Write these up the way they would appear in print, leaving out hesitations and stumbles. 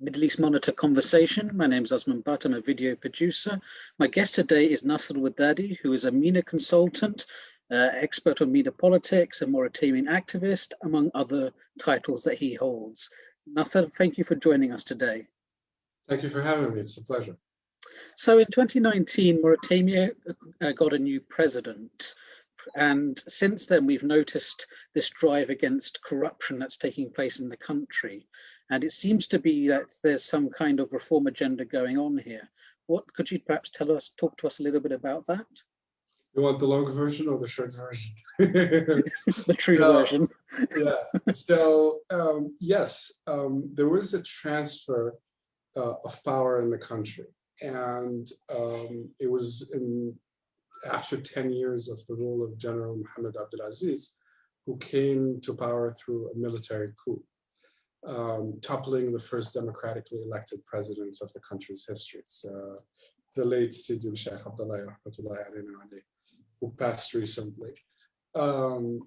Middle East Monitor Conversation. My name is Osman Butt. I'm a video producer. My guest today is Nasser Weddady, who is a MENA consultant, expert on MENA politics, a Mauritanian activist, among other titles that he holds. Nasser, thank you for joining us today. Thank you for having me. It's a pleasure. So in 2019, Mauritania got a new president. And since then, we've noticed this drive against corruption that's taking place in the country. And it seems to be that there's some kind of reform agenda going on here. What could you perhaps talk to us a little bit about that? You want the long version or the short version? The true version. Yeah. So, yes, there was a transfer of power in the country. And it was after 10 years of the rule of General Mohammed Abdelaziz, who came to power through a military coup, toppling the first democratically elected president of the country's history. It's the late Sidi Sheikh Abdullah, who passed recently. And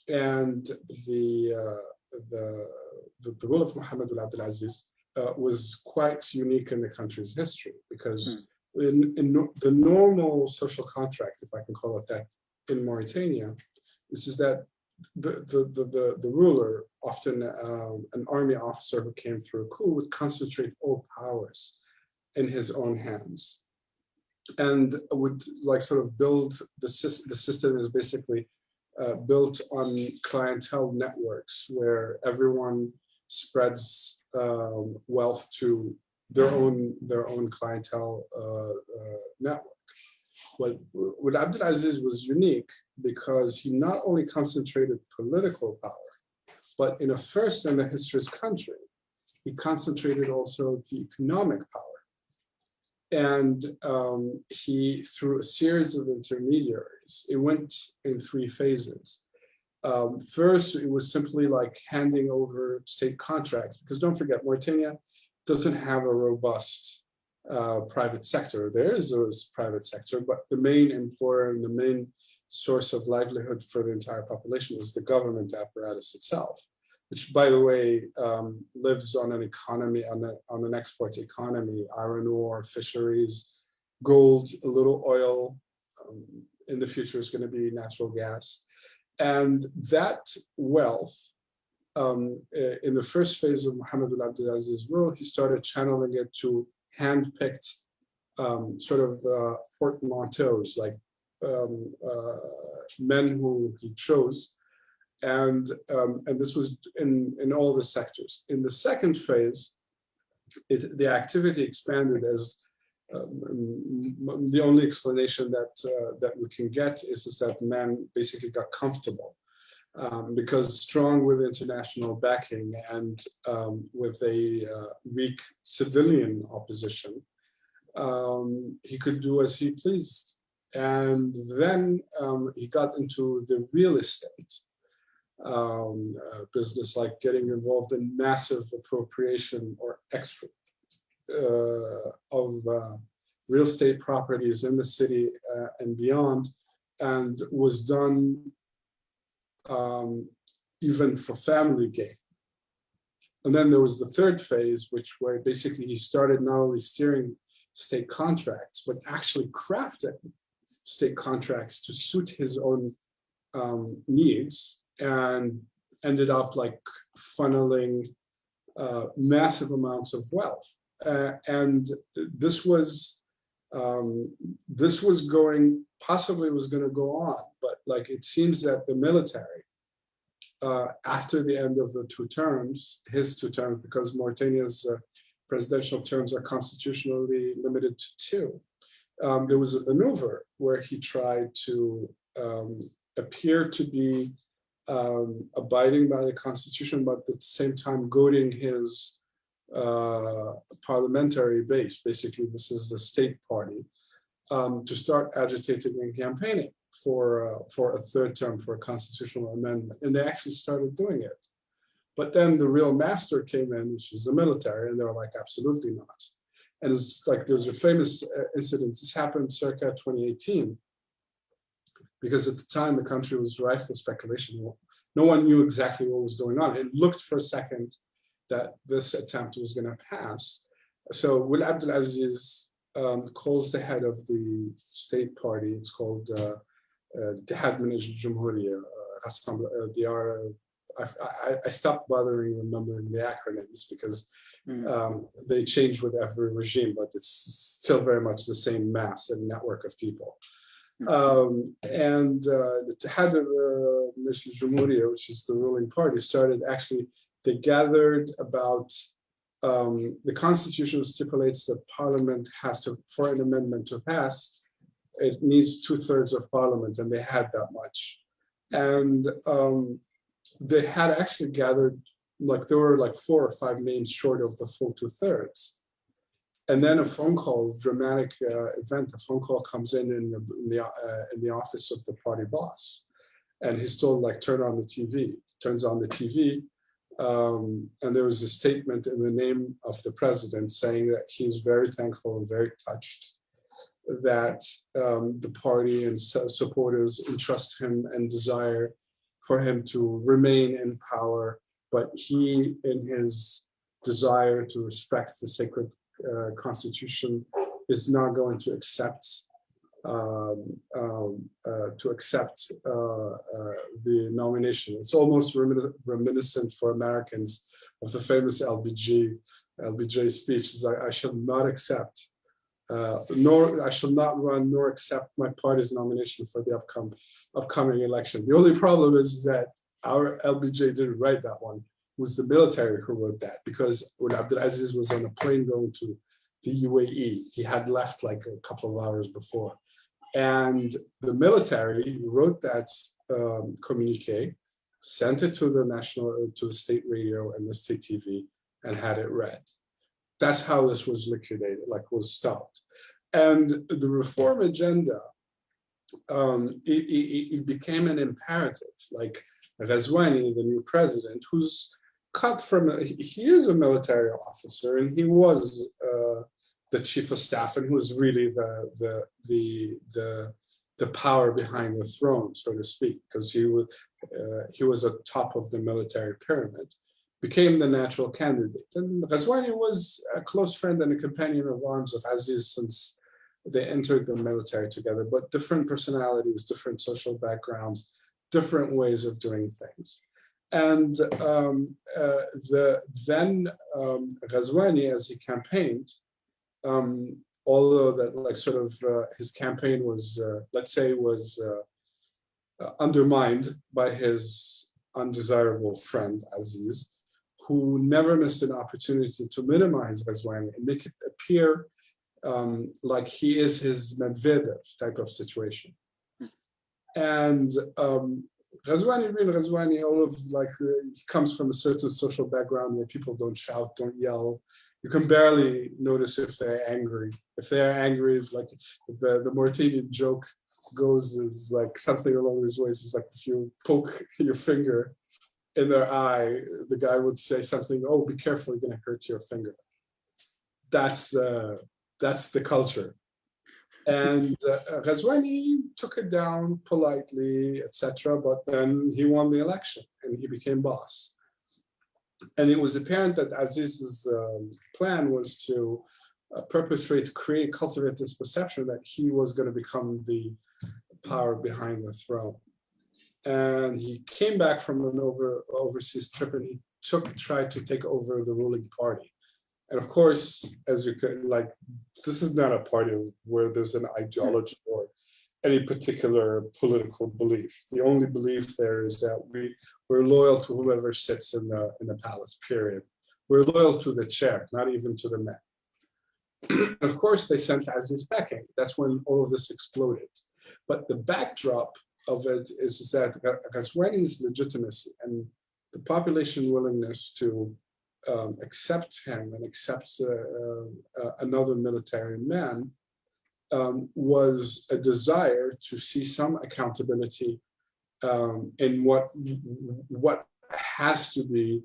the rule of Mohammed Abdelaziz was quite unique in the country's history because in the normal social contract, if I can call it that, in Mauritania, this is that the ruler, often an army officer who came through a coup, would concentrate all powers in his own hands, and would sort of build the system is basically built on clientele networks where everyone spreads wealth to their own clientele network. But with Abdelaziz was unique because he not only concentrated political power, but in a first in the history of his country, he concentrated also the economic power. And he, through a series of intermediaries, it went in 3 phases. First, it was simply like handing over state contracts, because don't forget, Mauritania doesn't have a robust private sector. There is a private sector, but the main employer and the main source of livelihood for the entire population is the government apparatus itself, which, by the way, lives on an economy, on an export economy, iron ore, fisheries, gold, a little oil. In the future is going to be natural gas. And that wealth, in the first phase of Mohammed Abdelaziz's rule, he started channeling it to hand-picked sort of portmanteaus, like men who he chose. And this was in all the sectors. In the second phase, the activity expanded as the only explanation that we can get is that men basically got comfortable because, strong with international backing and with a weak civilian opposition, he could do as he pleased. And then he got into the real estate business, like getting involved in massive appropriation or extra of real estate properties in the city and beyond, and was done even for family gain. And then there was the third phase, where basically he started not only steering state contracts, but actually crafting state contracts to suit his own needs, and ended up like funneling massive amounts of wealth. And this was going, possibly was going to go on, but like it seems that the military, after the end of the 2 terms, his 2 terms, because Mauritania's presidential terms are constitutionally limited to 2, there was a maneuver where he tried to appear to be abiding by the constitution, but at the same time goading his parliamentary base, basically this is the state party, to start agitating and campaigning for a 3rd term, for a constitutional amendment. And they actually started doing it. But then the real master came in, which is the military, and they were like, absolutely not. And it's like, there's a famous incident, this happened circa 2018, because at the time the country was rife with speculation. No one knew exactly what was going on. It looked for a second that this attempt was going to pass. So Will Abdelaziz calls the head of the state party, it's called Ittihad min Ajl Jamhuriya, I stopped bothering remembering the acronyms because they change with every regime, but it's still very much the same mass and network of people. And the Ittihad min Ajl Jamhuriya, which is the ruling party, started actually, they gathered about, the constitution stipulates that parliament has to, for an amendment to pass, it needs 2/3 of parliament, and they had that much. And they had actually gathered, like there were like 4 or 5 names short of the full 2/3. And then a phone call, dramatic event, a phone call comes in the office of the party boss. And he's told, like, turn on the TV, turns on the TV. And there was a statement in the name of the president saying that he's very thankful and very touched that the party and supporters entrust him and desire for him to remain in power, but he, in his desire to respect the sacred constitution, is not going to accept the nomination. It's almost reminiscent for Americans of the famous LBJ speech. I shall not accept, nor I shall not run nor accept my party's nomination for the upcoming election. The only problem is that our LBJ didn't write that one. It was the military who wrote that, because when Abdelaziz was on a plane going to the UAE, he had left like a couple of hours before. And the military wrote that communique, sent it to the state radio and the state TV, and had it read. That's how this was liquidated, like was stopped. And the reform agenda, it became an imperative. Like Ghazwani, the new president, who's cut from, he is a military officer, and he was the chief of staff, and who was really the power behind the throne, so to speak, because he was at top of the military pyramid, became the natural candidate. And Ghazwani was a close friend and a companion of arms of Aziz since they entered the military together, but different personalities, different social backgrounds, different ways of doing things. And then Ghazwani, as he campaigned, although that like sort of his campaign was, let's say, was undermined by his undesirable friend Aziz, who never missed an opportunity to minimize Ghazwani and make it appear like he is his Medvedev type of situation. And Ghazwani, all of like, he comes from a certain social background where people don't shout, don't yell. You can barely notice if they're angry. If they're angry, like the Mauritanian joke goes is like something along these ways. It's like if you poke your finger in their eye, the guy would say something, oh, be careful, you're gonna hurt your finger. That's the culture. And Ghazwani took it down politely, etc. But then he won the election and he became boss. And it was apparent that Aziz's plan was to cultivate this perception that he was going to become the power behind the throne. And he came back from an overseas trip, and he tried to take over the ruling party. And of course, as you could, like, this is not a party where there's an ideology or any particular political belief. The only belief there is that we're loyal to whoever sits in the palace, period. We're loyal to the chair, not even to the man. Of course, they sent Aziz packing. That's when all of this exploded. But the backdrop of it is that Ghazwani's legitimacy and the population willingness to accept him and accept another military man was a desire to see some accountability in what has to be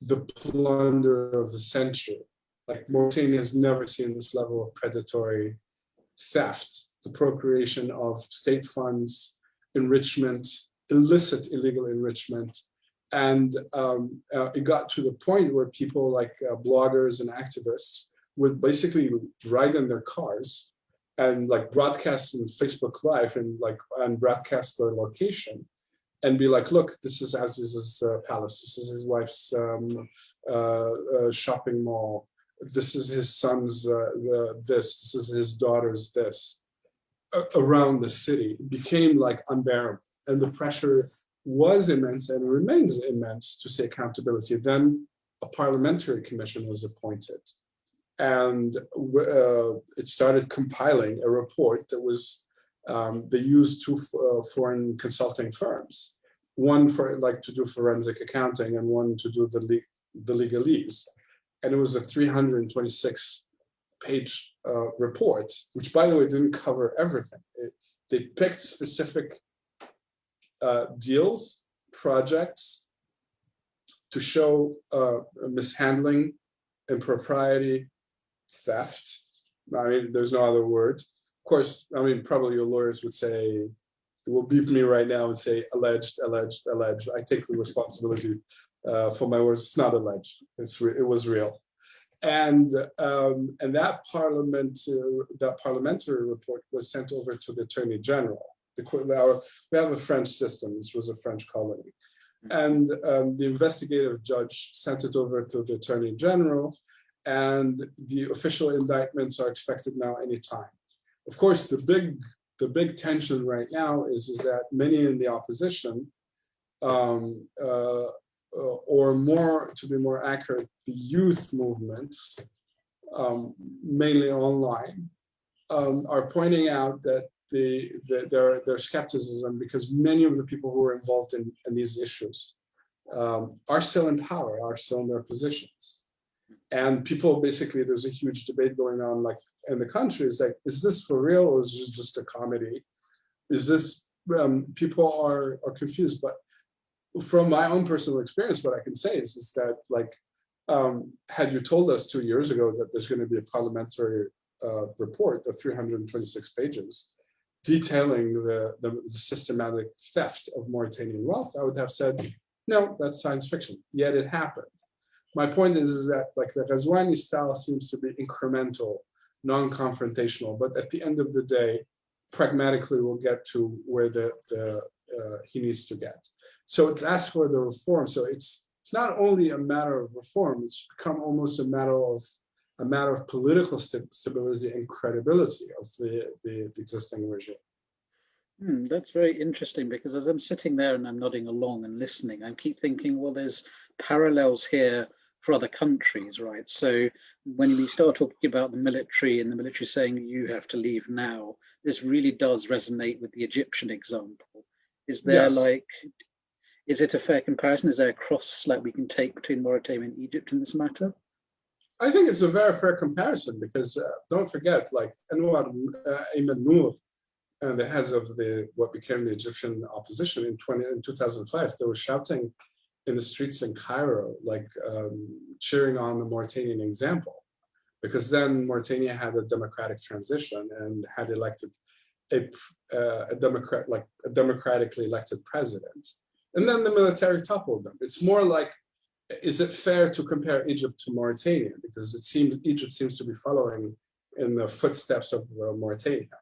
the plunder of the century. Like, Mauritania has never seen this level of predatory theft, appropriation of state funds, enrichment, illicit, illegal enrichment, And it got to the point where people like bloggers and activists would basically ride in their cars and like broadcast in Facebook Live and broadcast their location and be like, look, this is Aziz's palace. This is his wife's shopping mall. This is his son's this is his daughter's this. Around the city. It became like unbearable. And the pressure was immense and remains immense to say accountability. Then a parliamentary commission was appointed. And it started compiling a report that was, they used two foreign consulting firms, one for like to do forensic accounting and one to do the legalese. And it was a 326-page report, which by the way didn't cover everything. They picked specific deals, projects to show mishandling, impropriety, theft. I mean, there's no other word. Of course, I mean, probably your lawyers would say, will beep me right now and say alleged, alleged, alleged. I take the responsibility for my words. It's not alleged. It was real. And that parliamentary report was sent over to the Attorney General. We have a French system. This was a French colony. And the investigative judge sent it over to the Attorney General, and the official indictments are expected now anytime. Of course, the big tension right now is that many in the opposition, or more, to be more accurate, the youth movements, mainly online, are pointing out that their skepticism, because many of the people who are involved in these issues are still in power, are still in their positions. And people basically, there's a huge debate going on like in the country, is like, is this for real or is this just a comedy? Is this, people are confused. But from my own personal experience, what I can say is that like, had you told us 2 years ago that there's going to be a parliamentary report of 326 pages detailing the systematic theft of Mauritanian wealth, I would have said, no, that's science fiction. Yet it happened. My point is that like the Ghazwani style seems to be incremental, non-confrontational, but at the end of the day, pragmatically will get to where he needs to get. So it's asked for the reform. So it's not only a matter of reform, it's become almost a matter of political stability and credibility of the existing regime. That's very interesting, because as I'm sitting there and I'm nodding along and listening, I keep thinking, well, there's parallels here for other countries, right? So when we start talking about the military and the military saying you have to leave now, this really does resonate with the Egyptian example. Is there is it a fair comparison? Is there a cross like we can take between Mauritania and Egypt in this matter? I think it's a very fair comparison, because don't forget, like Anwar Ayman Noor and the heads of what became the Egyptian opposition in 2005, they were shouting in the streets in Cairo, like cheering on the Mauritanian example, because then Mauritania had a democratic transition and had elected a democratically elected president, and then the military toppled them. It's more like, is it fair to compare Egypt to Mauritania? Because it seems Egypt seems to be following in the footsteps of Mauritania.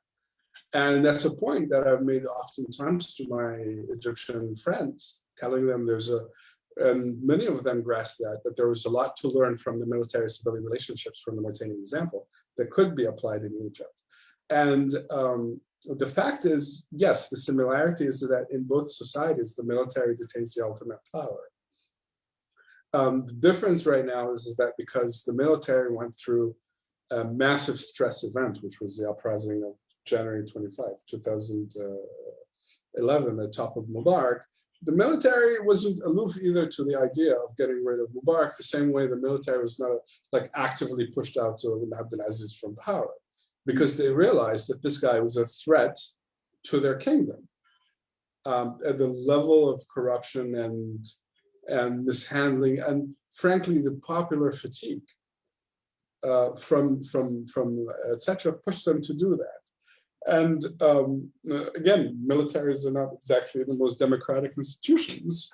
And that's a point that I've made oftentimes to my Egyptian friends, telling them and many of them grasp that there was a lot to learn from the military-civilian relationships from the Mauritanian example that could be applied in Egypt. And the fact is, yes, the similarity is that in both societies, the military detains the ultimate power. The difference right now is that because the military went through a massive stress event, which was the uprising of January 25, 2011, at the top of Mubarak, the military wasn't aloof either to the idea of getting rid of Mubarak, the same way the military was not actively pushed out to Abdelaziz from power, because they realized that this guy was a threat to their kingdom. At the level of corruption and mishandling, and frankly, the popular fatigue from etc. pushed them to do that. And again, militaries are not exactly the most democratic institutions.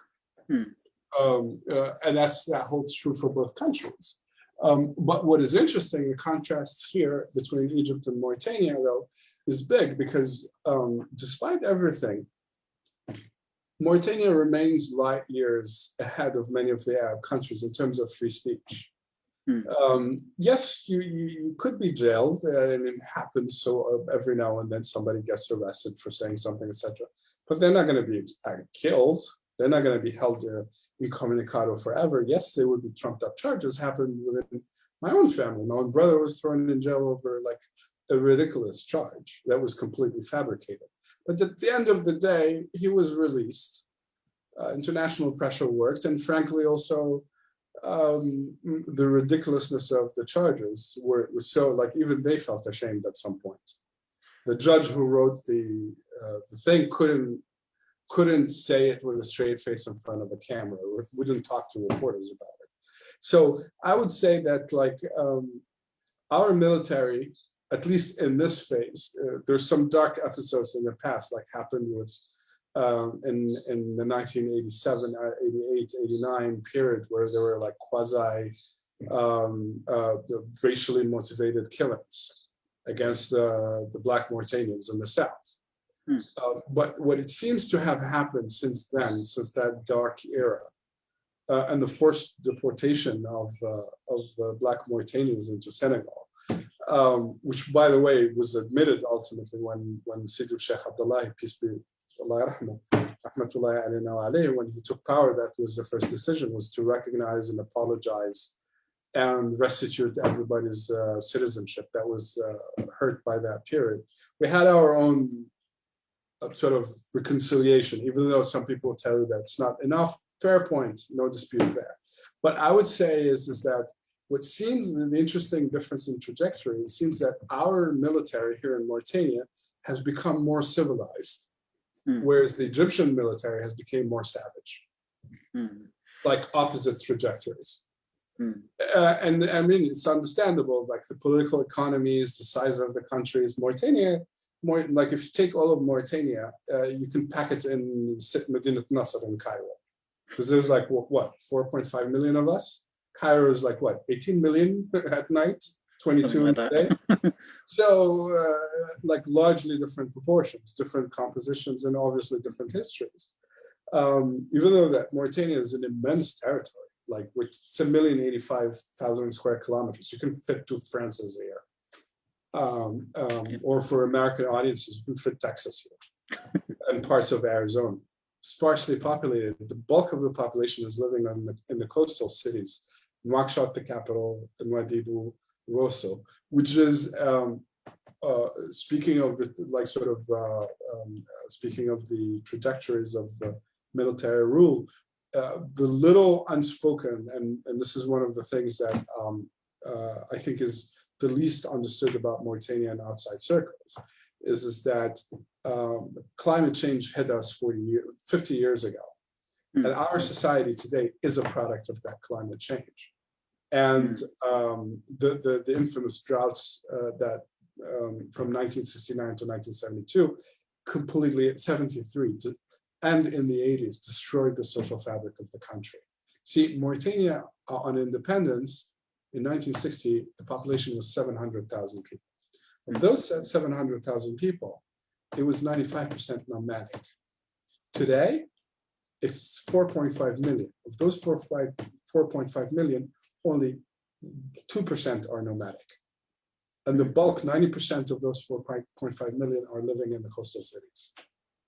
And that holds true for both countries. But what is interesting, the contrast here between Egypt and Mauritania, though, is big because despite everything, Mauritania remains light years ahead of many of the Arab countries in terms of free speech. Yes, you could be jailed, and it happens so every now and then somebody gets arrested for saying something, etc. But they're not going to be killed. They're not going to be held incommunicado forever. Yes, they would be trumped up charges. Happened within my own family. My own brother was thrown in jail over like a ridiculous charge that was completely fabricated. But at the end of the day, he was released. International pressure worked, and frankly, also the ridiculousness of the charges was so like even they felt ashamed at some point. The judge who wrote the thing couldn't say it with a straight face in front of a camera. Wouldn't talk to reporters about it. So I would say that like our military, at least in this phase, there's some dark episodes in the past, like happened with in the 1987, 88, 89 period, where there were like quasi racially motivated killings against the Black Mauritanians in the south. But what it seems to have happened since then, since that dark era, and the forced deportation of Black Mauritanians into Senegal, which, by the way, was admitted ultimately when Sidi Sheikh Abdullah, peace be Allah yarhamu, rahmatullahi alayna wa alayhi, when he took power, that was the first decision, was to recognize and apologize and restitute everybody's citizenship that was hurt by that period. We had our own sort of reconciliation, even though some people tell you that it's not enough. Fair point, no dispute there. But I would say is that what seems the interesting difference in trajectory, it seems that our military here in Mauritania has become more civilized, whereas the Egyptian military has become more savage, like opposite trajectories. And I mean, it's understandable, like the political economies, the size of the countries. Mauritania, like if you take all of Mauritania, you can pack it in Medinat Nasser in Cairo. Because there's like, what, 4.5 million of us? Cairo is like, what, 18 million at night, 22 a day? So, like largely different proportions, different compositions, and obviously different histories. Even though that Mauritania is an immense territory, like it's 1,085,000 square kilometers. You can fit 2 Frances here. Or for American audiences, you can fit Texas here and parts of Arizona. Sparsely populated. The bulk of the population is living in the coastal cities, Nouakchott, the capital, and Ouadhibou, Rosso, which is speaking of the speaking of the trajectories of the military rule. The little unspoken, and this is one of the things that I think is the least understood about Mauritania and outside circles, is that climate change hit us 50 years ago. And our society today is a product of that climate change. And the infamous droughts that from 1969 to 1972, completely, 73, and in the 80s, destroyed the social fabric of the country. See, Mauritania on independence, in 1960, the population was 700,000 people. Of those 700,000 people, it was 95% nomadic. Today, it's 4.5 million. Of those 4.5 million, only 2% are nomadic. And the bulk, 90% of those 4.5 million are living in the coastal cities,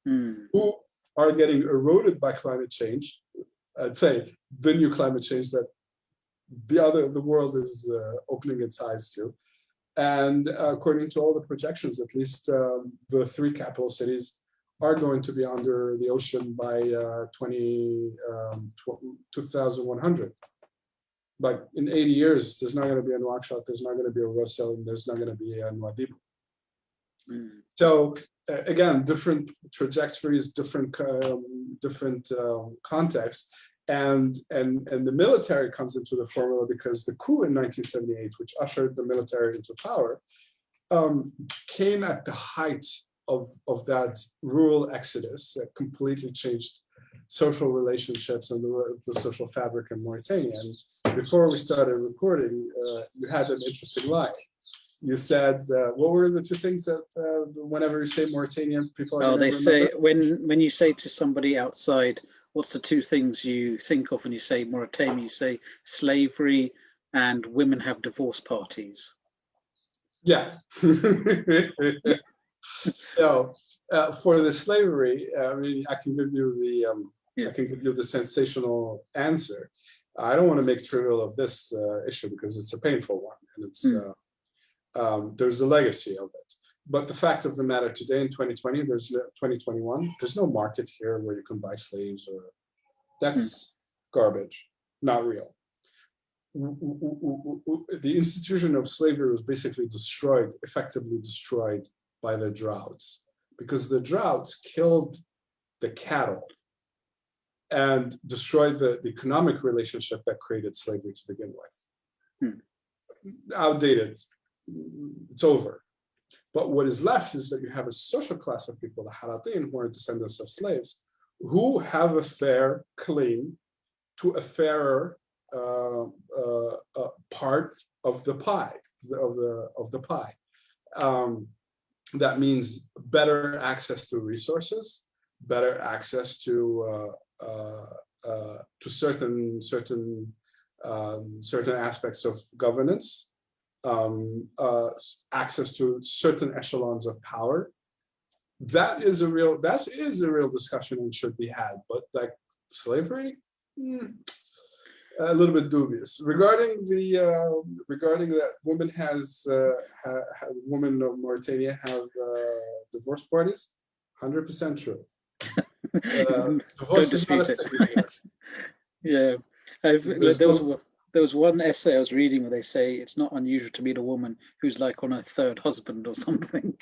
who are getting eroded by climate change. I'd say the new climate change that the world is opening its eyes to. And according to all the projections, at least the 3 capital cities are going to be under the ocean by 2100. But in 80 years, there's not going to be a Nouakchott, there's not going to be a Rossel, and there's not going to be a Ouadhibou. So again, different trajectories, different contexts. And the military comes into the formula because the coup in 1978, which ushered the military into power, came at the height of that rural exodus that completely changed social relationships and the social fabric in Mauritania. And before we started recording, you had an interesting line. You said, what were the two things that whenever you say Mauritania, people are they remember? say, when you say to somebody outside, what's the two things you think of when you say Mauritania? You say slavery and women have divorce parties. Yeah. So for the slavery, I mean, I can give you the sensational answer. I don't want to make trivial of this issue because it's a painful one, and it's there's a legacy of it. But the fact of the matter today in 2020, 2021, there's no market here where you can buy slaves, or that's garbage, not real. The institution of slavery was basically effectively destroyed by the droughts, because the droughts killed the cattle and destroyed the economic relationship that created slavery to begin with. Outdated, it's over. But what is left is that you have a social class of people, the Haratin, who are descendants of slaves, who have a fair claim to a fairer part of the pie, of the pie. That means better access to resources, better access to certain aspects of governance, access to certain echelons of power. That is a real discussion and should be had. But like slavery, a little bit dubious. Regarding that women of Mauritania have divorce parties, 100% true. Divorce is not a thing here. Yeah, there was one essay I was reading where they say it's not unusual to meet a woman who's like on her third husband or something.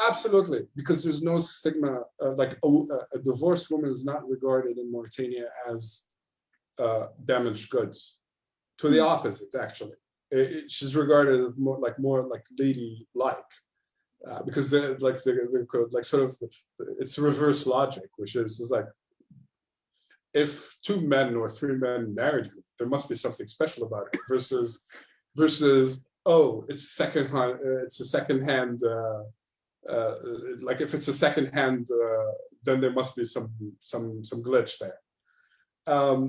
Absolutely, because there's no stigma. Like a divorced woman is not regarded in Mauritania as damaged goods. To the opposite, actually, she's regarded as more like lady-like, because they're sort of, it's reverse logic, which is like, if 2 men or 3 men married you, there must be something special about it. Versus oh, it's secondhand. It's a secondhand. Like if it's a secondhand, then there must be some glitch there.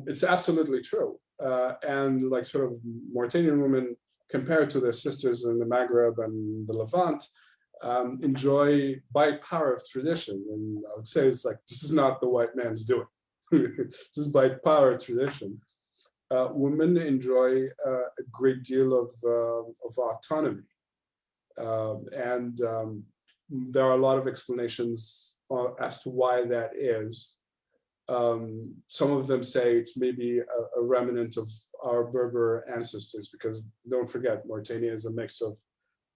It's absolutely true. And like sort of Mauritanian women, compared to their sisters in the Maghreb and the Levant, enjoy by power of tradition. And I would say it's like, this is not the white man's doing. This is by power of tradition. Women enjoy a great deal of autonomy. And there are a lot of explanations as to why that is. Some of them say it's maybe a remnant of our Berber ancestors, because don't forget, Mauritania is a mix of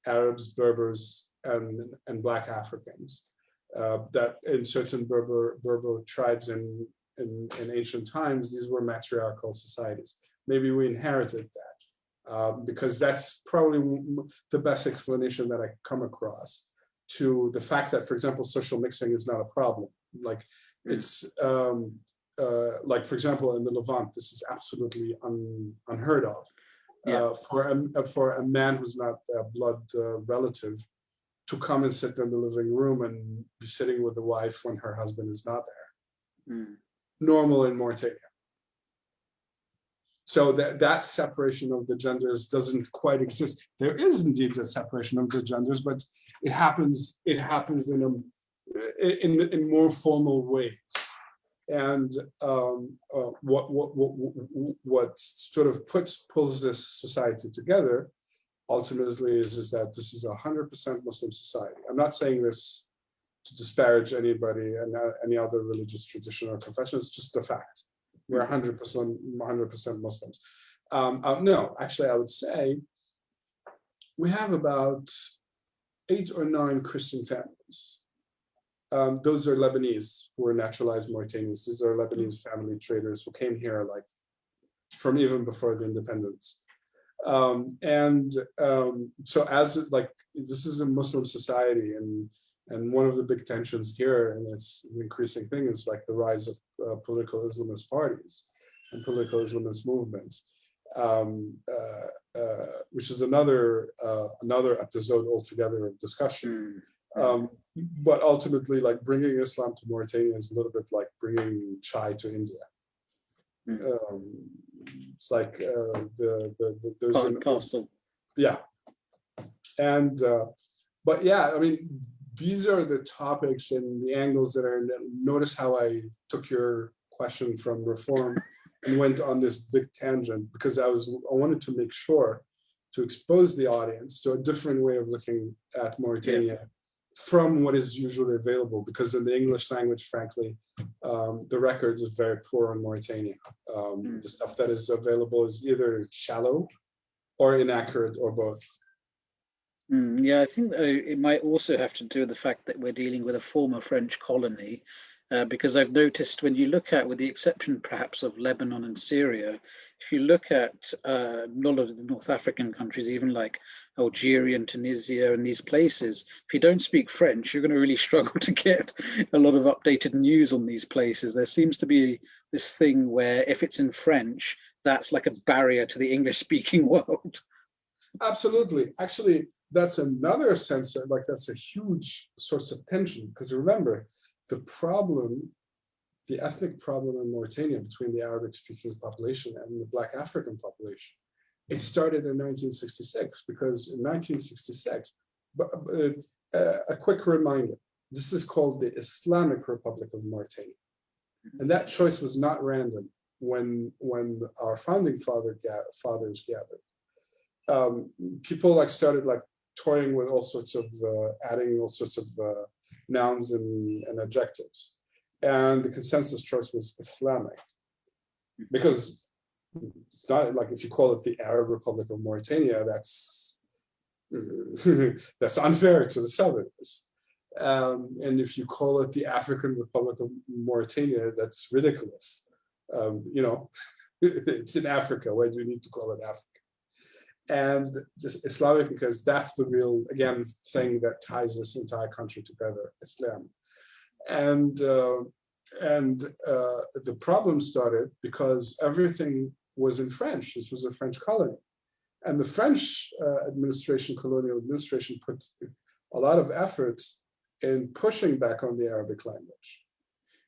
Arabs, Berbers, and Black Africans. That in certain Berber tribes in ancient times, these were matriarchal societies. Maybe we inherited that, because that's probably the best explanation that I come across to the fact that, for example, social mixing is not a problem. Like it's like, for example, in the Levant, this is absolutely unheard of. Yeah. For a man who's not a blood relative to come and sit in the living room and be sitting with the wife when her husband is not there. Normal in Mauritania. So that separation of the genders doesn't quite exist. There is indeed a separation of the genders, but it happens in more formal ways. And what sort of pulls this society together ultimately is that this is a 100% Muslim society. I'm not saying this to disparage anybody and any other religious tradition or confession. It's just a fact. We're 100% Muslims. No, actually, I would say we have about 8 or 9 Christian families. Those are Lebanese who were naturalized Mauritanians. These are Lebanese family traders who came here like from even before the independence. So as like, this is a Muslim society, and And one of the big tensions here, and it's an increasing thing, is like the rise of political Islamist parties and political Islamist movements, which is another episode altogether of discussion. But ultimately, like bringing Islam to Mauritania is a little bit like bringing chai to India. It's like there's part and parcel. Yeah, and but yeah, I mean, these are the topics and the angles that are. Notice how I took your question from reform and went on this big tangent, because I wanted to make sure to expose the audience to a different way of looking at Mauritania from what is usually available, because in the English language, frankly, the record is very poor on Mauritania. The stuff that is available is either shallow or inaccurate or both. Yeah, I think it might also have to do with the fact that we're dealing with a former French colony, because I've noticed when you look at, with the exception perhaps of Lebanon and Syria, if you look at a lot of the North African countries, even like Algeria and Tunisia and these places, if you don't speak French, you're going to really struggle to get a lot of updated news on these places. There seems to be this thing where if it's in French, that's like a barrier to the English-speaking world. Absolutely. Actually, that's another sense, like that's a huge source of tension, because remember, the ethnic problem in Mauritania between the Arabic-speaking population and the Black African population, it started in 1966, because in 1966, a quick reminder, this is called the Islamic Republic of Mauritania. And that choice was not random when our founding fathers gathered. People like started like toying with all sorts of, adding all sorts of nouns and adjectives. And the consensus choice was Islamic, because it's not like, if you call it the Arab Republic of Mauritania, that's unfair to the Southerners. And if you call it the African Republic of Mauritania, that's ridiculous. It's in Africa. Why do you need to call it Africa? And just Islamic, because that's the real, again, thing that ties this entire country together, Islam. And the problem started because everything was in French. This was a French colony. And the French colonial administration put a lot of effort in pushing back on the Arabic language.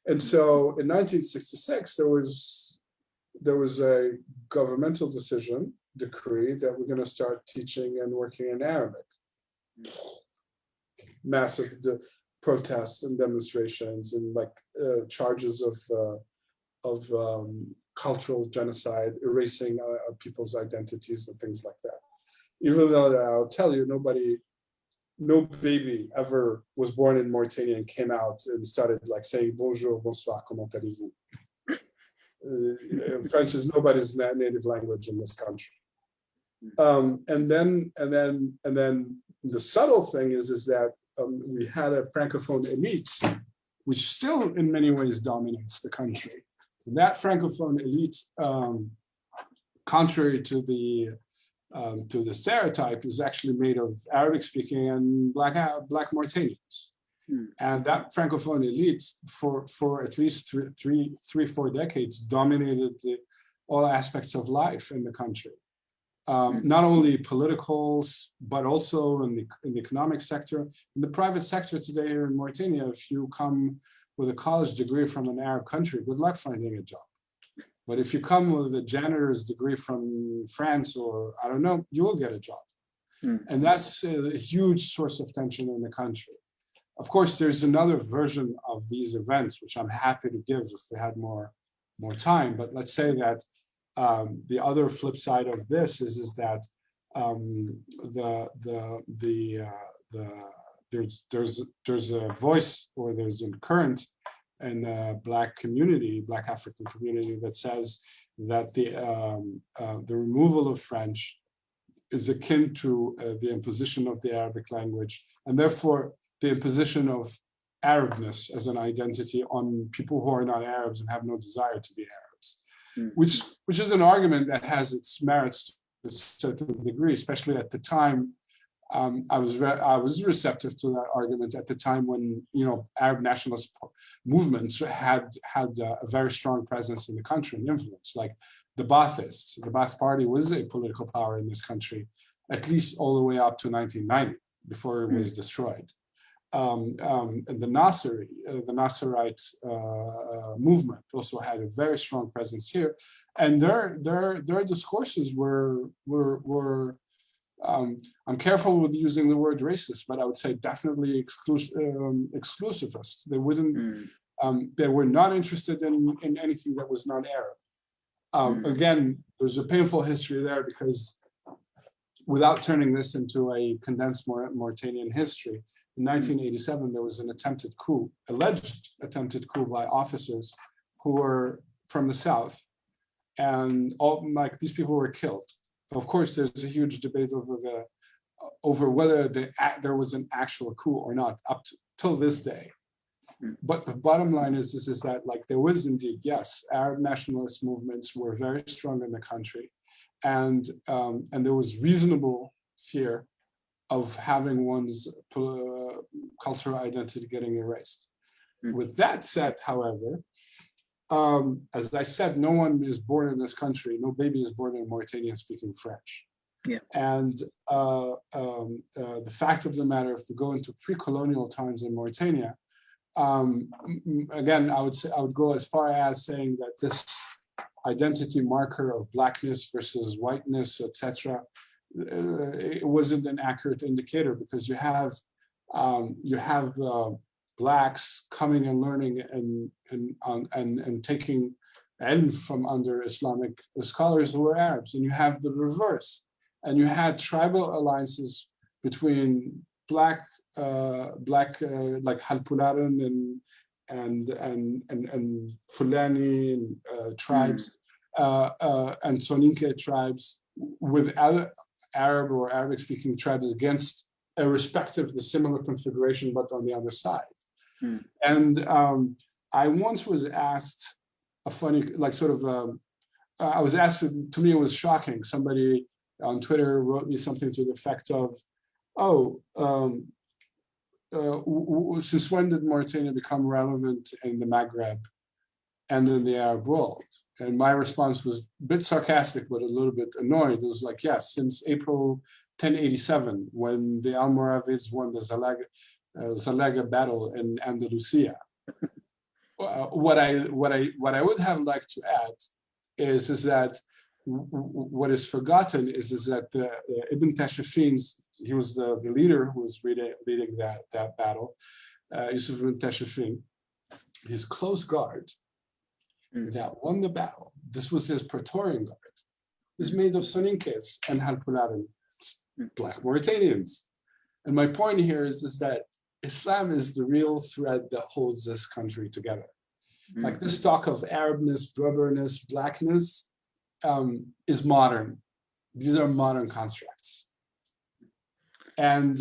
And so in 1966, there was a governmental decree that we're going to start teaching and working in Arabic. Massive protests and demonstrations and like charges of cultural genocide, erasing people's identities and things like that. Even though I'll tell you, no baby ever was born in Mauritania and came out and started like saying bonjour, bonsoir, comment allez-vous? French is nobody's native language in this country. And then the subtle thing is that we had a Francophone elite, which still in many ways dominates the country. That Francophone elite, contrary to the stereotype, is actually made of Arabic-speaking and Black Mauritanians. And that Francophone elite, for at least 4 decades, dominated all aspects of life in the country. Not only political, but also in the economic sector. In the private sector today here in Mauritania, if you come with a college degree from an Arab country, good luck finding a job. But if you come with a janitor's degree from France or I don't know, you will get a job. And that's a huge source of tension in the country. Of course, there's another version of these events, which I'm happy to give if we had more time. But let's say that the other flip side of this is that there's a voice, or there's a current in the Black African community, that says that the removal of French is akin to the imposition of the Arabic language, and therefore the imposition of Arabness as an identity on people who are not Arabs and have no desire to be Arabs, which is an argument that has its merits to a certain degree, especially at the time. I was receptive to that argument at the time when, you know, Arab nationalist movements had a very strong presence in the country and influence, like the Baathists. The Baath Party was a political power in this country, at least all the way up to 1990, before it was destroyed. And the Nasserite movement also had a very strong presence here, and their discourses were I'm careful with using the word racist, but I would say definitely exclusivist. They wouldn't. They were not interested in anything that was non-Arab. Again, there's a painful history there because, without turning this into a condensed Mauritanian history, in 1987 there was an attempted coup, alleged attempted coup by officers who were from the south, and these people were killed. Of course, there's a huge debate over whether there was an actual coup or not up till this day. But the bottom line is that, like, there was indeed, yes, Arab nationalist movements were very strong in the country, and there was reasonable fear of having one's cultural identity getting erased. With that said, however, as I said, no one is born in this country, no baby is born in Mauritania speaking French. Yeah. And the fact of the matter, if we go into pre-colonial times in Mauritania, again, I would go as far as saying that this identity marker of blackness versus whiteness, etc., it wasn't an accurate indicator, because you have blacks coming and learning and taking ilm from under Islamic scholars who were Arabs, and you have the reverse, and you had tribal alliances between black like Halpularan and Fulani and tribes and Soninke tribes with other Arab or Arabic-speaking tribes against a respective, the similar configuration, but on the other side. And I once was asked a funny, like, sort of, I was asked, to me it was shocking. Somebody on Twitter wrote me something to the effect of, since when did Mauritania become relevant in the Maghreb and in the Arab world? And my response was a bit sarcastic, but a little bit annoyed. It was like, yes, since April 1087, when the Almoravids won the Zalaga battle in Andalusia. What I would have liked to add is that what is forgotten is that Ibn Tashifin's, he was the leader who was leading that battle, Yusuf ibn Tashifin, his close guard that won the battle, this was his Praetorian Guard, is made of Soninkes and Halpularan, black Mauritanians. And my point here is that Islam is the real thread that holds this country together. Like, this talk of Arabness, Berberness, blackness is modern. These are modern constructs. And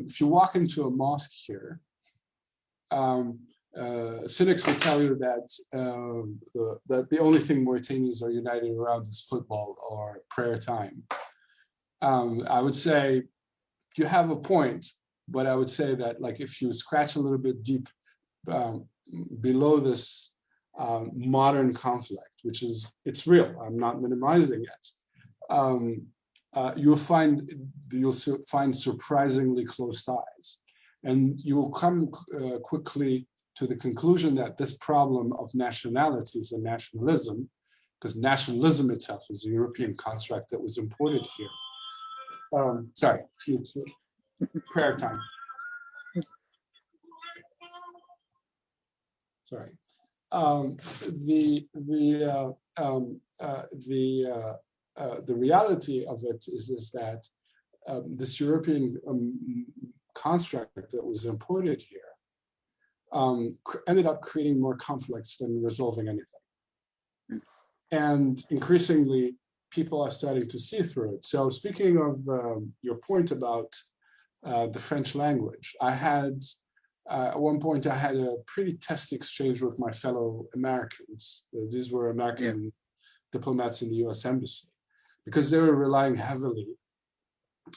if you walk into a mosque here, cynics will tell you that the only thing Mauritanians are united around is football or prayer time. I would say you have a point, but I would say that, like, if you scratch a little bit deep below this modern conflict, which is, it's real, I'm not minimizing it, you'll find surprisingly close ties. And you will come quickly to the conclusion that this problem of nationalities and nationalism, because nationalism itself is a European construct that was imported here. Sorry, prayer time. Sorry. The reality of it is that this European construct that was imported here ended up creating more conflicts than resolving anything. And increasingly, people are starting to see through it. So, speaking of your point about the French language, I had, at one point, I had a pretty testy exchange with my fellow Americans. These were American diplomats in the US Embassy, because they were relying heavily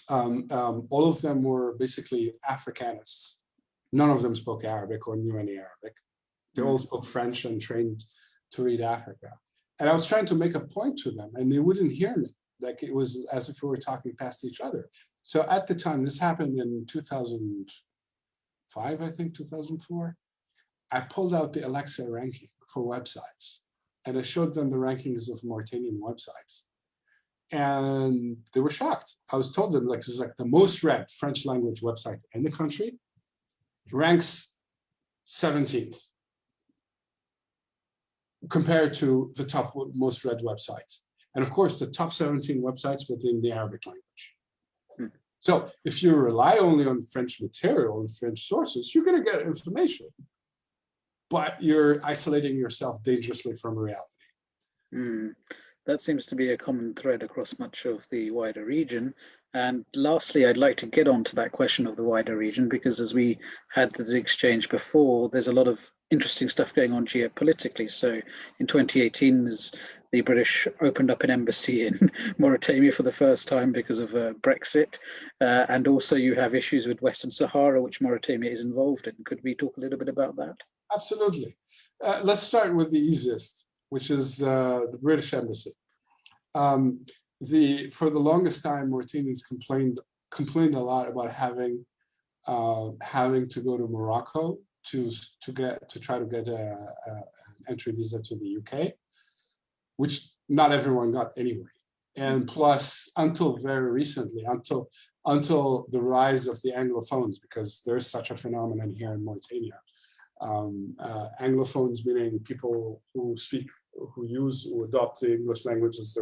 All of them were basically Africanists. None of them spoke Arabic or knew any Arabic. They all spoke French and trained to read Africa. And I was trying to make a point to them, and they wouldn't hear me. Like, it was as if we were talking past each other. So at the time, this happened in 2005, I think, 2004. I pulled out the Alexa ranking for websites, and I showed them the rankings of Mauritanian websites. And they were shocked. I was told them, like, this is like the most read French language website in the country, ranks 17th compared to the top most read websites. And of course, the top 17 websites within the Arabic language. So if you rely only on French material and French sources, you're going to get information, but you're isolating yourself dangerously from reality. That seems to be a common thread across much of the wider region. And lastly, I'd like to get onto that question of the wider region, because as we had the exchange before, there's a lot of interesting stuff going on geopolitically. So in 2018, as the British opened up an embassy in Mauritania for the first time because of Brexit. And also you have issues with Western Sahara, which Mauritania is involved in. Could we talk a little bit about that? Absolutely. Let's start with the easiest, which is the British embassy. For the longest time, Mauritanians complained a lot about having to go to Morocco to try to get an entry visa to the UK, which not everyone got anyway. And plus, until very recently, until the rise of the Anglophones, because there is such a phenomenon here in Mauritania. Anglophones meaning people who adopt the English language as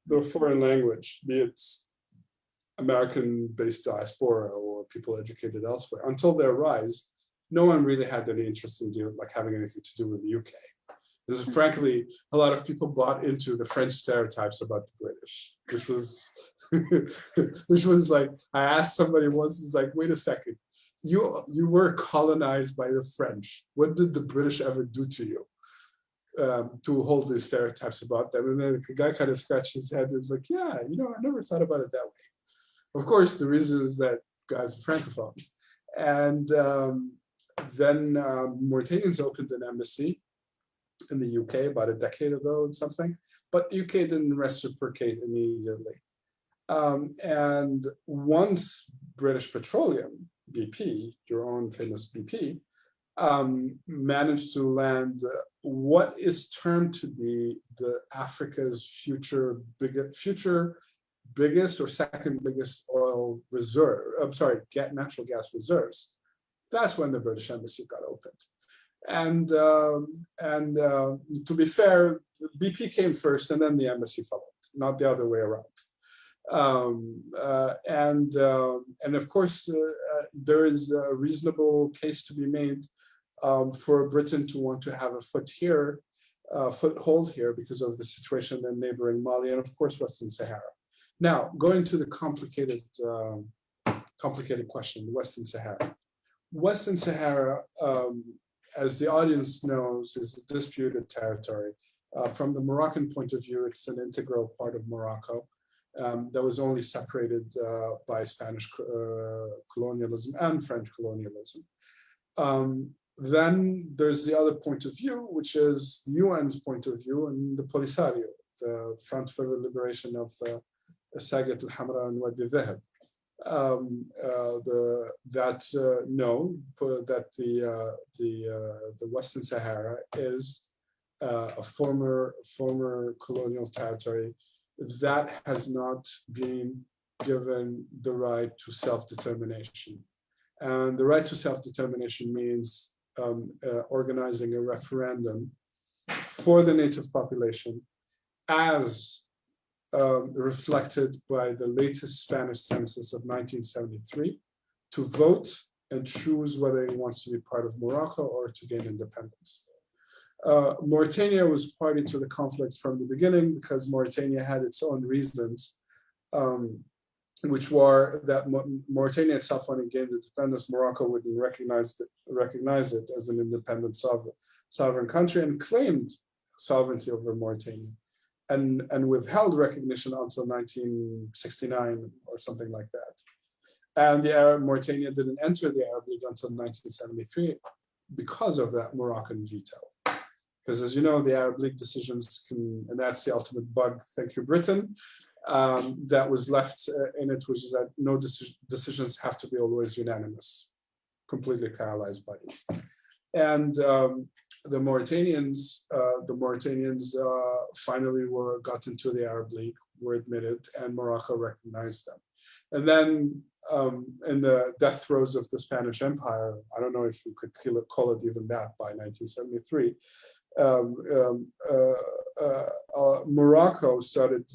their foreign language, be it American-based diaspora or people educated elsewhere. Until their rise, no one really had any interest in having anything to do with the UK. Because frankly, a lot of people bought into the French stereotypes about the British, which was like, I asked somebody once, it's like, wait a second, you were colonized by the French. What did the British ever do to you to hold these stereotypes about them? And then the guy kind of scratched his head and was like, yeah, I never thought about it that way. Of course, the reason is that guy's a Francophone. And then Mauritanians opened an embassy in the UK about a decade ago or something, but the UK didn't reciprocate immediately. And once British Petroleum, BP, your own famous BP, managed to land what is termed to be the Africa's future biggest or second biggest oil reserve, natural gas reserves. That's when the British Embassy got opened. And to be fair, BP came first and then the embassy followed, not the other way around. And of course, there is a reasonable case to be made for Britain to want to have a foothold here because of the situation in neighboring Mali and of course Western Sahara. Now, going to the complicated question, Western Sahara. Western Sahara, as the audience knows, is a disputed territory. From the Moroccan point of view, it's an integral part of Morocco that was only separated by Spanish colonialism and French colonialism. Then there's the other point of view, which is the UN's point of view and the Polisario, the Front for the Liberation of Sagat al-Hamra and Wadi Dhahab. That the Western Sahara is a former colonial territory that has not been given the right to self-determination. And the right to self-determination means organizing a referendum for the native population as reflected by the latest Spanish census of 1973, to vote and choose whether he wants to be part of Morocco or to gain independence. Mauritania was party to the conflict from the beginning because Mauritania had its own reasons, which were that Mauritania itself, when it gained independence, Morocco wouldn't recognize it as an independent sovereign country and claimed sovereignty over Mauritania. and withheld recognition until 1969 or something like that. And Mauritania didn't enter the Arab League until 1973 because of that Moroccan veto. Because as you know, the Arab League decisions can, and that's the ultimate bug, thank you, Britain, that was left in it, which is that no decisions have to be always unanimous, completely paralyzed bodies. And the Mauritanians finally got into the Arab League, were admitted, and Morocco recognized them. And then in the death throes of the Spanish Empire, I don't know if you could call it even that, by 1973, Morocco started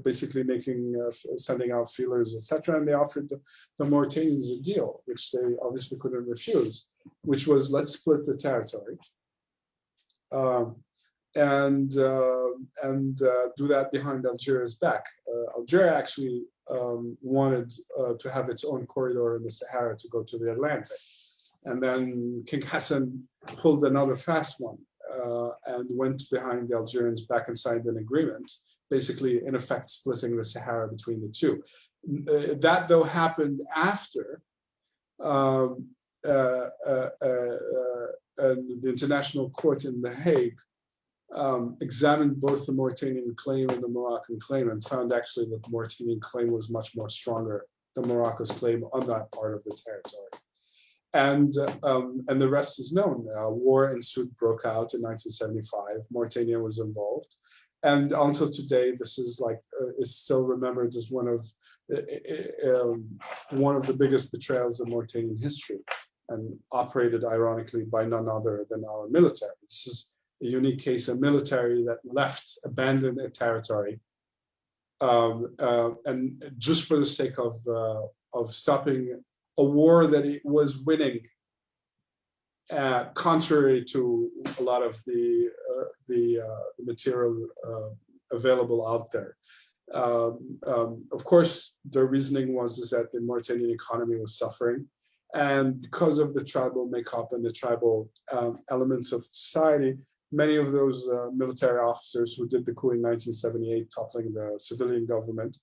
basically sending out feelers, etc., and they offered the Mauritanians a deal, which they obviously couldn't refuse, which was, let's split the territory and do that behind Algeria's back. Algeria actually wanted to have its own corridor in the Sahara to go to the Atlantic. And then King Hassan pulled another fast one and went behind the Algerians back and signed an agreement, basically, in effect, splitting the Sahara between the two. That, though, happened after and the International Court in The Hague examined both the Mauritanian claim and the Moroccan claim and found actually that the Mauritanian claim was much more stronger than Morocco's claim on that part of the territory. And the rest is known. War ensued, broke out in 1975. Mauritania was involved, and until today, this is is still remembered as one of the biggest betrayals in Mauritanian history, and operated ironically by none other than our military. This is a unique case, a military that abandoned a territory, and just for the sake of stopping a war that it was winning, contrary to a lot of the material available out there. Of course, the reasoning was that the Mauritanian economy was suffering, and because of the tribal makeup and the tribal elements of society, many of those military officers who did the coup in 1978, toppling the civilian government,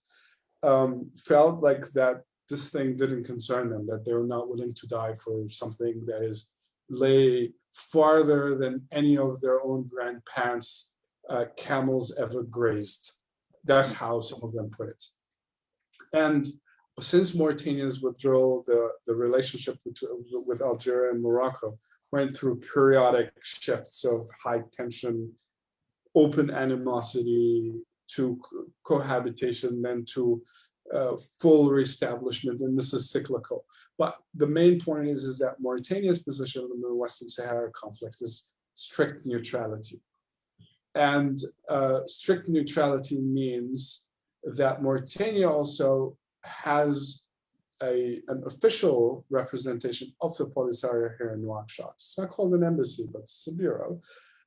felt like that this thing didn't concern them, that they were not willing to die for something that lay farther than any of their own grandparents' camels ever grazed. That's how some of them put it. And since Mauritania's withdrawal, the relationship with Algeria and Morocco went through periodic shifts of high tension, open animosity, to cohabitation, then to full reestablishment, and this is cyclical. But the main point is that Mauritania's position in the Western Sahara conflict is strict neutrality. And strict neutrality means that Mauritania also has an official representation of the Polisario here in Nouakchott. It's not called an embassy, but it's a bureau.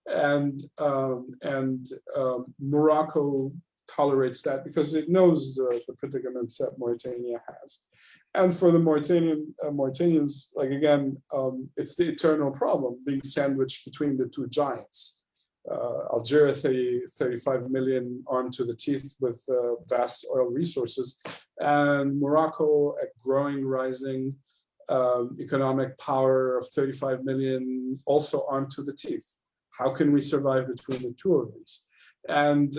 And Morocco tolerates that because it knows the predicaments that Mauritania has. And for the Mauritanians, like again, it's the eternal problem, being sandwiched between the two giants. Algeria, 35 million armed to the teeth with vast oil resources, and Morocco, a growing, rising economic power of 35 million, also armed to the teeth. How can we survive between the two of these? And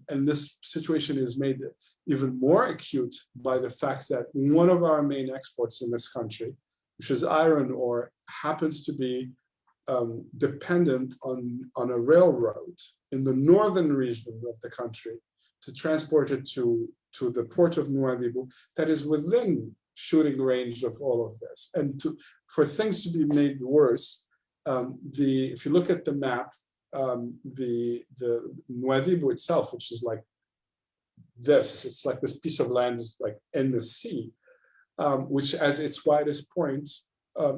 this situation is made even more acute by the fact that one of our main exports in this country, which is iron ore, happens to be dependent on a railroad in the northern region of the country to transport it to the port of Nouadhibou that is within shooting range of all of this. And for things to be made worse, if you look at the map, the Nouadhibou itself, which is like this, it's like this piece of land is like in the sea, which at its widest point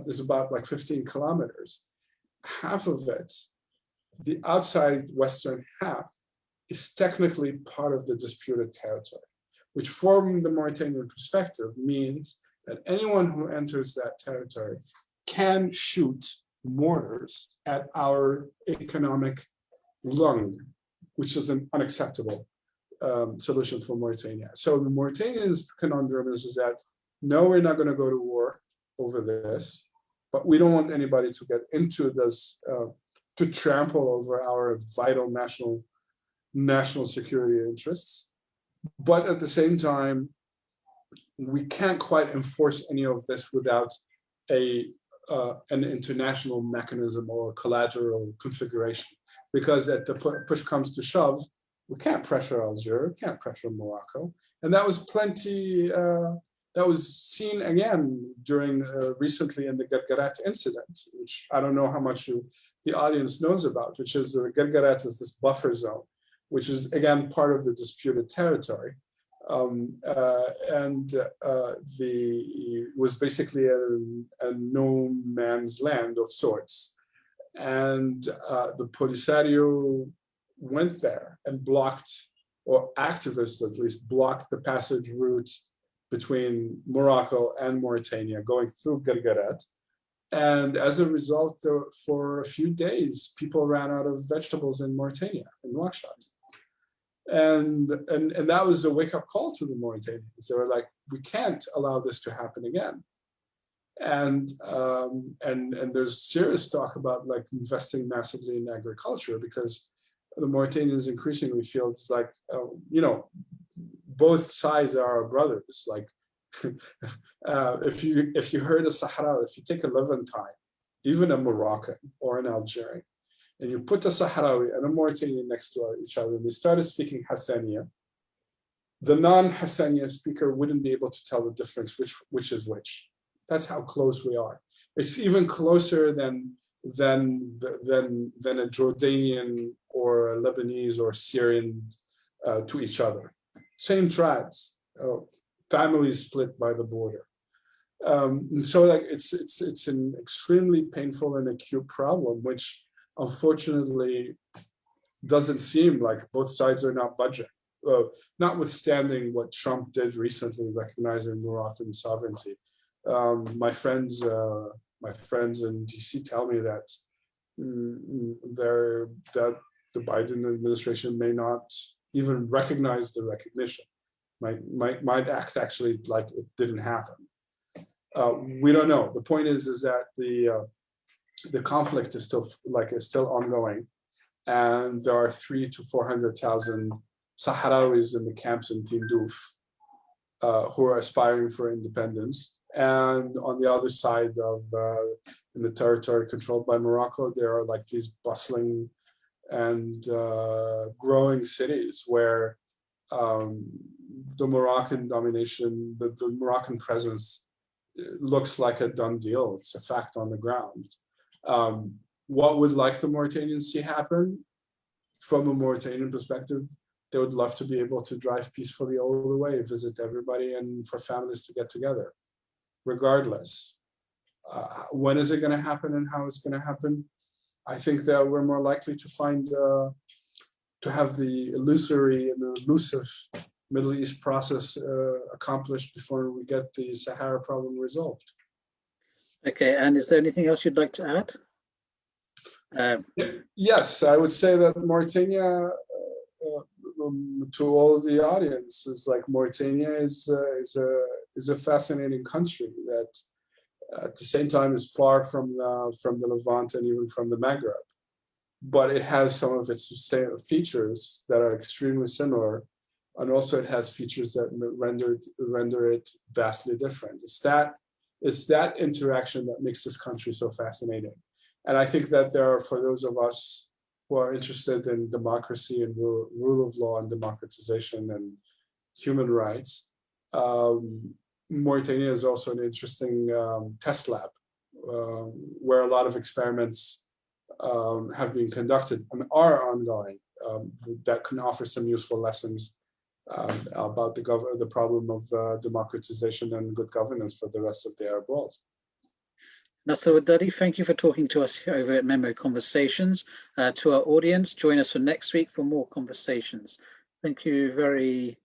is about like 15 kilometers. Half of it, the outside western half, is technically part of the disputed territory, which from the Mauritanian perspective means that anyone who enters that territory can shoot mortars at our economic lung, which is an unacceptable solution for Mauritania. So the Mauritanians' conundrum is that, no, we're not going to go to war over this, but we don't want anybody to get into this, to trample over our vital national security interests. But at the same time, we can't quite enforce any of this without an international mechanism or collateral configuration, because at the push comes to shove, we can't pressure Algeria, we can't pressure Morocco, and that was plenty. That was seen again during recently in the Gargarat incident, which I don't know how much the audience knows about, which is the Gargarat is this buffer zone, which is again part of the disputed territory. Was basically a no man's land of sorts, and the Polisario went there and blocked, or activists at least blocked, the passage route between Morocco and Mauritania going through Gargarat, and as a result, for a few days, people ran out of vegetables in Mauritania, in Nouakchott. And that was a wake-up call to the Mauritanians. They were like, we can't allow this to happen again. And there's serious talk about like investing massively in agriculture, because the Mauritanians increasingly feel it's like, both sides are our brothers. Like, if you heard a Sahrawi, if you take a Levantine, even a Moroccan or an Algerian, and you put a Sahrawi and a Mauritanian next to each other, and they started speaking Hassaniya, the non-Hassaniya speaker wouldn't be able to tell the difference which is which. That's how close we are. It's even closer than a Jordanian or a Lebanese or Syrian to each other. Same tribes, families split by the border. And so like it's an extremely painful and acute problem, which unfortunately doesn't seem like both sides are not budging, notwithstanding what Trump did recently, recognizing Moroccan sovereignty. My friends in DC tell me that that the Biden administration may not even recognize the recognition, might act actually like it didn't happen. We don't know. The point is that the conflict is still ongoing, and there are 300,000 to 400,000 Sahrawis in the camps in Tindouf who are aspiring for independence. And on the other side of in the territory controlled by Morocco, there are like these bustling and growing cities where the Moroccan domination, the Moroccan presence looks like a done deal. It's a fact on the ground. What would like the Mauritanians see happen? From a Mauritanian perspective, they would love to be able to drive peacefully all the way, visit everybody, and for families to get together, regardless. When is it going to happen and how it's going to happen? I think that we're more likely to find, to have the illusory and elusive Middle East process accomplished before we get the Sahara problem resolved. Okay, and is there anything else you'd like to add? Yes, I would say that Mauritania, to all the audience, is like Mauritania is a fascinating country that at the same time is far from the Levant and even from the Maghreb, but it has some of its features that are extremely similar, and also it has features that render it vastly different. It's that interaction that makes this country so fascinating. And I think that there are, for those of us who are interested in democracy and rule of law and democratization and human rights, Mauritania is also an interesting test lab where a lot of experiments have been conducted and are ongoing that can offer some useful lessons about the problem of democratization and good governance for the rest of the Arab world. Nasser Weddady, thank you for talking to us over at MEMO Conversations. To our audience, join us for next week for more conversations. Thank you very